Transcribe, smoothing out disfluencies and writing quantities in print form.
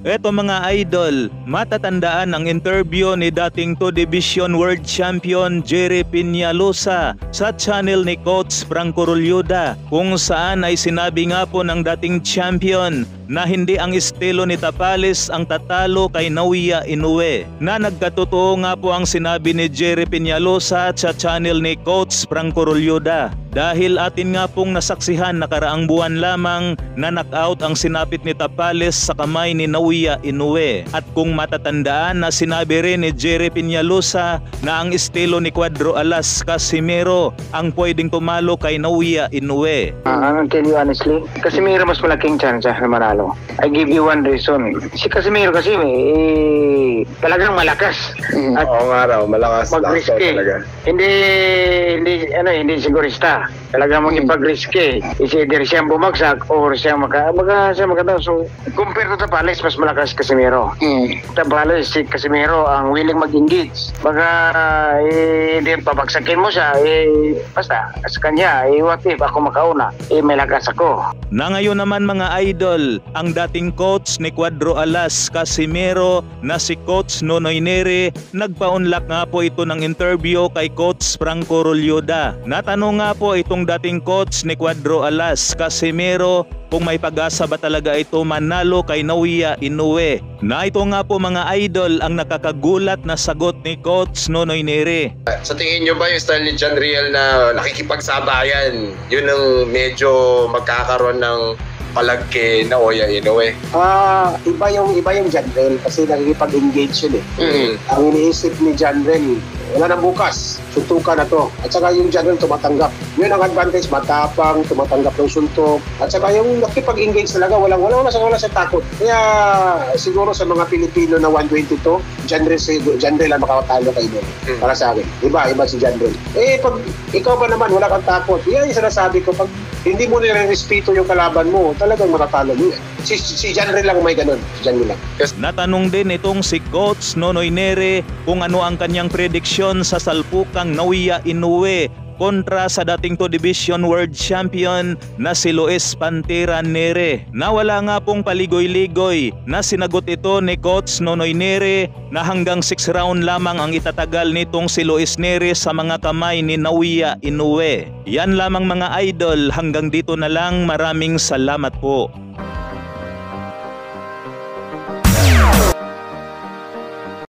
Eto mga idol, matatandaan ang interview ni dating 2 Division World Champion Jerry Peñalosa sa channel ni Coach Franco Rolyuda, kung saan ay sinabi nga po ng dating champion na hindi ang estilo ni Tapales ang tatalo kay Naoya Inoue. Na nagkatotoo nga po ang sinabi ni Jerry Peñalosa sa channel ni Coach Franco Rolyuda, dahil atin nga pong nasaksihan nakaraang buwan lamang na knockout ang sinapit ni Tapales sa kamay ni Naoya Inoue. At kung matatandaan na sinabi rin ni Jerry Peñalosa na ang estilo ni Cuadro Alas Casimero ang pwedeng tumalo kay Naoya Inoue. I'll tell you honestly, Casimero mas malaking chance na manalo. I give you one reason. Si Casimero kasi talagang malakas. At oo nga raw, malakas mag-risky. talaga. Hindi sigurista. Talagang magipag-risky. Is either siyang bumagsak or siyang makataw. So, compare to Tapales, mas malakas Casimero. Tapales, si Casimero ang willing mag-engage. Hindi pabagsakin mo siya, basta, sa kanya, what if ako makauna, may lakas ako. Na ngayon naman mga idol, ang dating coach ni Cuadro Alas Casimero na si Coach Nonoy Neri, nagpa-unlock nga po ito ng interview kay Coach Franco Rolyuda. Natanong nga po itong dating coach ni Cuadro Alas Casimero kung may pag-asa ba talaga ito manalo kay Naoya Inoue. Na ito nga po mga idol ang nakakagulat na sagot ni Coach Nonoy Neri. Sa tingin nyo ba yung style ni John Riel na nakikipagsabayan, yun ang medyo magkakaroon ng palag kay Naoya Inoue? Iba yung John Riel kasi nakikipag-engage yun eh. Ang iniisip ni John Riel, wala nang bukas, suntukan na to. At saka yung John Riel tumatanggap. Yun ang advantage, matapang, tumatanggap ng suntok. At saka yung nakikipag-engage talaga, wala sa takot. Kaya siguro sa mga Pilipino na 122, John Riel ang makakatalo kay Inoue. Para sa akin. Iba si John Riel. Pag ikaw ba naman, wala kang takot. Yan yung sinasabi ko, pag hindi mo nire-respeto yung kalaban mo, talagang matatalo mo yan. Si John Riel lang may ganun. Si John Riel lang. Natanong din itong si Coach Nonoy Neri kung ano ang kanyang prediksyon sa salpukang Naoya Inoue kontra sa dating 2 Division World Champion na si Luis Pantera Neri. Nawala nga pong paligoy-ligoy na sinagot ito ni Coach Nonoy Neri na hanggang 6 round lamang ang itatagal nitong si Luis Neri sa mga kamay ni Naoya Inoue. Yan lamang mga idol, hanggang dito na lang, maraming salamat po.